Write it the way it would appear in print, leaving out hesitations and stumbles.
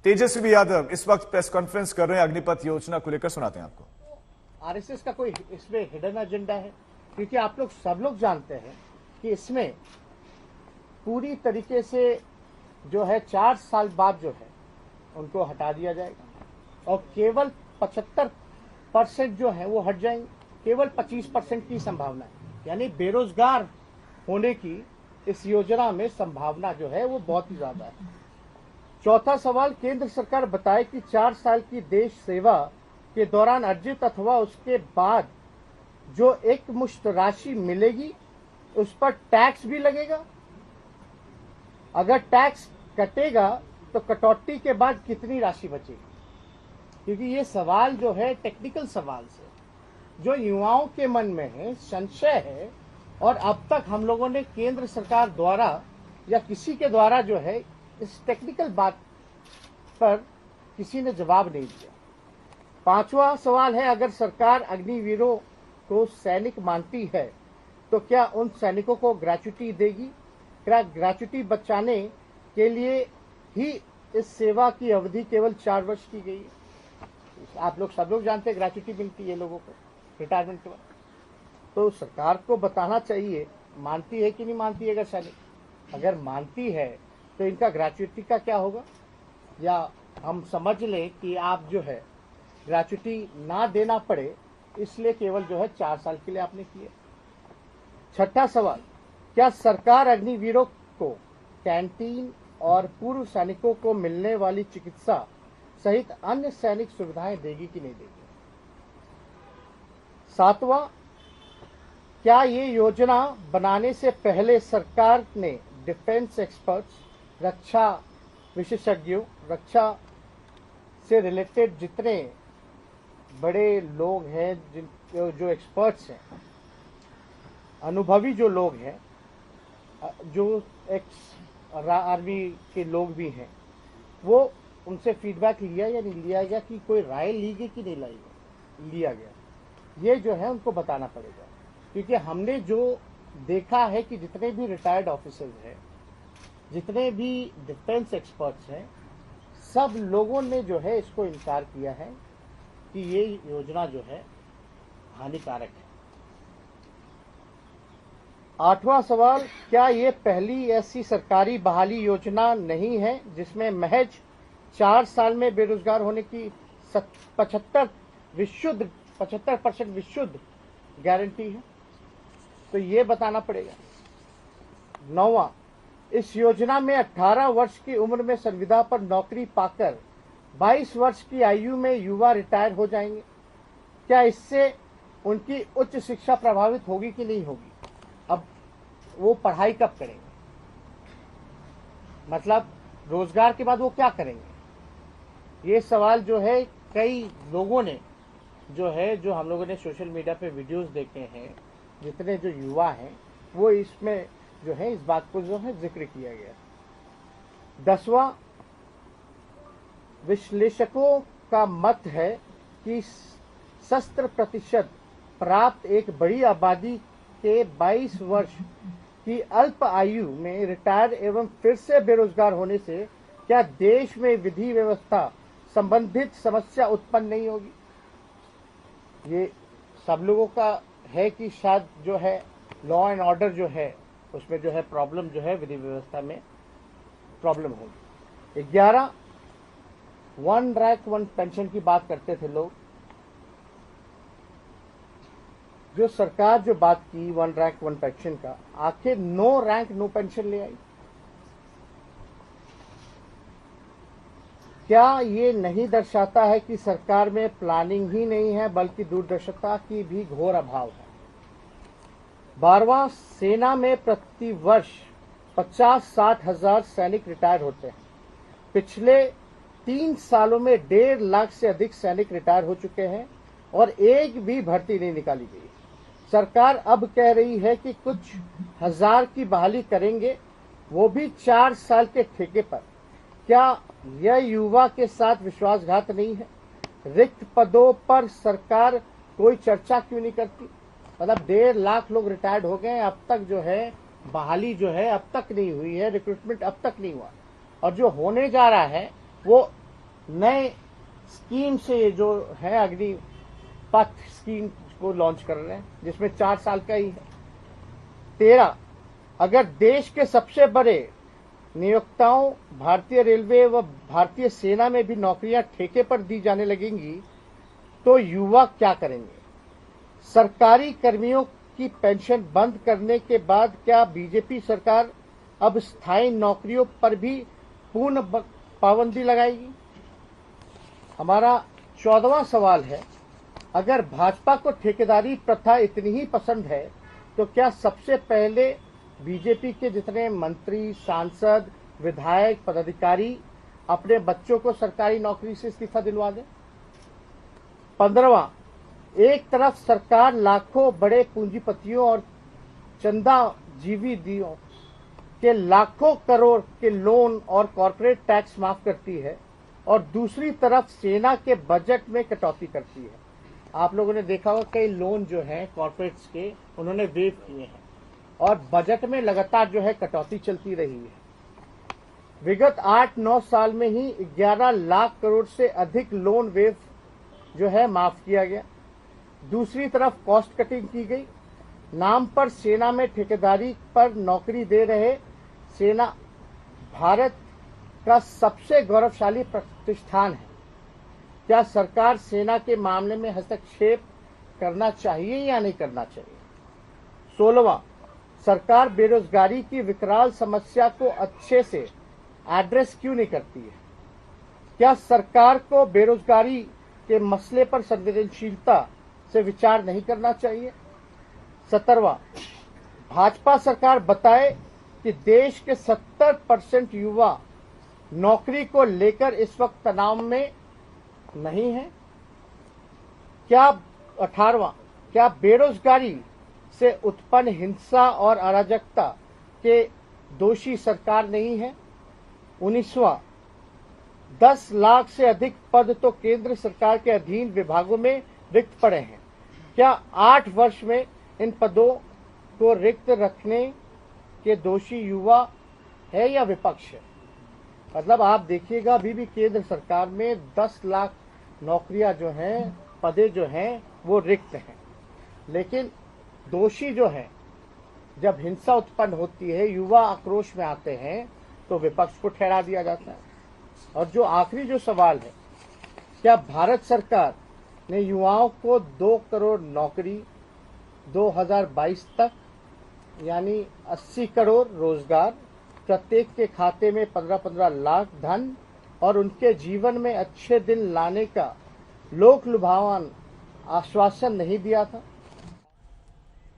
तेजस्वी भी यादव इस वक्त प्रेस कॉन्फ्रेंस कर रहे हैं अग्निपथ योजना को लेकर, सुनाते हैं आपको। आरएसएस का कोई इसमें हिडन एजेंडा है? क्योंकि आप लोग सब लोग जानते हैं कि इसमें पूरी तरीके से जो है 4 साल बाद जो है उनको हटा दिया जाएगा और केवल 75% जो है वो हट जाएंगे। केवल 25% की संभावना है, यानी बेरोजगार होने की इस योजना में संभावना जो है वो बहुत ही ज्यादा है। चौथा सवाल, केंद्र सरकार बताए कि 4 साल की देश सेवा के दौरान अर्जित अथवा उसके बाद जो एक मुश्त राशि मिलेगी उस पर टैक्स भी लगेगा। अगर टैक्स कटेगा तो कटौती के बाद कितनी राशि बचेगी? क्योंकि ये सवाल जो है टेक्निकल सवाल से जो युवाओं के मन में है, संशय है, और अब तक हम लोगों ने केंद्र सरकार द्वारा या किसी के द्वारा जो है इस टेक्निकल बात पर किसी ने जवाब नहीं दिया। पांचवा सवाल है, अगर सरकार अग्निवीरों को सैनिक मानती है तो क्या उन सैनिकों को ग्रेच्युटी देगी? क्या ग्रेच्युटी बचाने के लिए ही इस सेवा की अवधि केवल 4 वर्ष की गई है? आप लोग सब लोग जानते हैं ग्रेच्युटी मिलती है लोगों को रिटायरमेंट के बाद। तो सरकार को बताना चाहिए मानती है कि नहीं मानती है। अगर सैनिक अगर मानती है तो इनका ग्रेच्युटी का क्या होगा? या हम समझ लें कि आप जो है ग्रेच्युटी ना देना पड़े इसलिए केवल जो है 4 साल के लिए आपने किया। छठा सवाल, क्या सरकार अग्निवीरों को कैंटीन और पूर्व सैनिकों को मिलने वाली चिकित्सा सहित अन्य सैनिक सुविधाएं देगी कि नहीं देगी? सातवां, क्या ये योजना बनाने से पहले सरकार ने डिफेंस एक्सपर्ट्स, रक्षा विशेषज्ञों, रक्षा से रिलेटेड जितने बड़े लोग हैं, जो एक्सपर्ट्स हैं, अनुभवी जो लोग हैं, जो एक्स आर्मी के लोग भी हैं, वो उनसे फीडबैक लिया या नहीं लिया गया? कि कोई राय ली गई कि नहीं लिया गया? ये जो है उनको बताना पड़ेगा। क्योंकि हमने जो देखा है कि जितने भी रिटायर्ड ऑफिसर्स हैं, जितने भी डिफेंस एक्सपर्ट्स हैं, सब लोगों ने जो है इसको इनकार किया है कि ये योजना जो है हानिकारक है। आठवां सवाल, क्या ये पहली ऐसी सरकारी बहाली योजना नहीं है जिसमें महज 4 साल में बेरोजगार होने की 75% विशुद्ध गारंटी है? तो ये बताना पड़ेगा। 9वां, इस योजना में 18 वर्ष की उम्र में संविदा पर नौकरी पाकर 22 वर्ष की आयु में युवा रिटायर हो जाएंगे। क्या इससे उनकी उच्च शिक्षा प्रभावित होगी कि नहीं होगी? अब वो पढ़ाई कब करेंगे? मतलब रोजगार के बाद वो क्या करेंगे? ये सवाल जो है कई लोगों ने जो हम लोगों ने सोशल मीडिया पे वीडियोस देखे हैं, जितने जो युवा हैं, वो इसमें जो है इस बात को जो है जिक्र किया गया। 10वां, विश्लेषकों का मत है कि शस्त्र प्रतिशत प्राप्त एक बड़ी आबादी के 22 वर्ष की अल्प आयु में रिटायर एवं फिर से बेरोजगार होने से क्या देश में विधि व्यवस्था संबंधित समस्या उत्पन्न नहीं होगी? ये सब लोगों का है कि शायद जो है लॉ एंड ऑर्डर जो है उसमें जो है प्रॉब्लम जो है विधि व्यवस्था में प्रॉब्लम होगी। 11, 1 रैंक 1 पेंशन की बात करते थे लोग। जो सरकार जो बात की 1 रैंक 1 पेंशन का, आखिर नो रैंक नो पेंशन ले आई। क्या ये नहीं दर्शाता है कि सरकार में प्लानिंग ही नहीं है बल्कि दूरदर्शिता की भी घोर अभाव है? 12वां, सेना में प्रति वर्ष 50-60 हजार सैनिक रिटायर होते हैं। पिछले 3 सालों में 1.5 लाख से अधिक सैनिक रिटायर हो चुके हैं और एक भी भर्ती नहीं निकाली गई। सरकार अब कह रही है कि कुछ हजार की बहाली करेंगे, वो भी 4 साल के ठेके पर। क्या यह युवा के साथ विश्वासघात नहीं है? रिक्त पदों पर सरकार कोई चर्चा क्यों नहीं करती? मतलब 1.5 लाख लोग रिटायर्ड हो गए, अब तक जो है बहाली जो है अब तक नहीं हुई है, रिक्रूटमेंट अब तक नहीं हुआ, और जो होने जा रहा है वो नए स्कीम से जो है अग्निपथ स्कीम को लॉन्च कर रहे हैं, जिसमें 4 साल का ही है। 13, अगर देश के सबसे बड़े नियोक्ताओं भारतीय रेलवे व भारतीय सेना में भी नौकरियां ठेके पर दी जाने लगेंगी तो युवा क्या करेंगे? सरकारी कर्मियों की पेंशन बंद करने के बाद क्या बीजेपी सरकार अब स्थायी नौकरियों पर भी पूर्ण पाबंदी लगाएगी? हमारा 14वां सवाल है, अगर भाजपा को ठेकेदारी प्रथा इतनी ही पसंद है तो क्या सबसे पहले बीजेपी के जितने मंत्री, सांसद, विधायक, पदाधिकारी अपने बच्चों को सरकारी नौकरी से इस्तीफा दिलवा दें? 15वां, एक तरफ सरकार लाखों बड़े पूंजीपतियों और चंदाजीवियों के लाखों करोड़ के लोन और कॉर्पोरेट टैक्स माफ करती है और दूसरी तरफ सेना के बजट में कटौती करती है। आप लोगों ने देखा होगा कई लोन जो हैं कॉर्पोरेट्स के उन्होंने वेव किए हैं और बजट में लगातार जो है कटौती चलती रही है। विगत 8-9 साल में ही 11 लाख करोड़ से अधिक लोन वेव जो है माफ किया गया। दूसरी तरफ कॉस्ट कटिंग की गई। नाम पर सेना में ठेकेदारी पर नौकरी दे रहे सेना भारत का सबसे गौरवशाली प्रतिष्ठान है। क्या सरकार सेना के मामले में हस्तक्षेप करना चाहिए या नहीं करना चाहिए? 16वां, सरकार बेरोजगारी की विकराल समस्या को अच्छे से एड्रेस क्यों नहीं करती है? क्या सरकार को बेरोजगारी के मसले पर संवेदनशीलता से विचार नहीं करना चाहिए? 17वां, भाजपा सरकार बताए कि देश के 70% युवा नौकरी को लेकर इस वक्त तनाव में नहीं है। क्या 18वां, क्या बेरोजगारी से उत्पन्न हिंसा और अराजकता के दोषी सरकार नहीं है? 19वां, 10 लाख से अधिक पद तो केंद्र सरकार के अधीन विभागों में रिक्त पड़े हैं। क्या 8 वर्ष में इन पदों को रिक्त रखने के दोषी युवा है या विपक्ष है? मतलब आप देखिएगा अभी भी केंद्र सरकार में 10 लाख नौकरियां जो हैं, पदे जो हैं वो रिक्त हैं, लेकिन दोषी जो हैं, जब हिंसा उत्पन्न होती है, युवा आक्रोश में आते हैं तो विपक्ष को ठहरा दिया जाता है। और जो आखिरी जो सवाल है, क्या भारत सरकार ने युवाओं को 2 करोड़ नौकरी 2022 तक यानी 80 करोड़ रोजगार, प्रत्येक के खाते में 15-15 लाख धन और उनके जीवन में अच्छे दिन लाने का लोक लुभावन आश्वासन नहीं दिया था?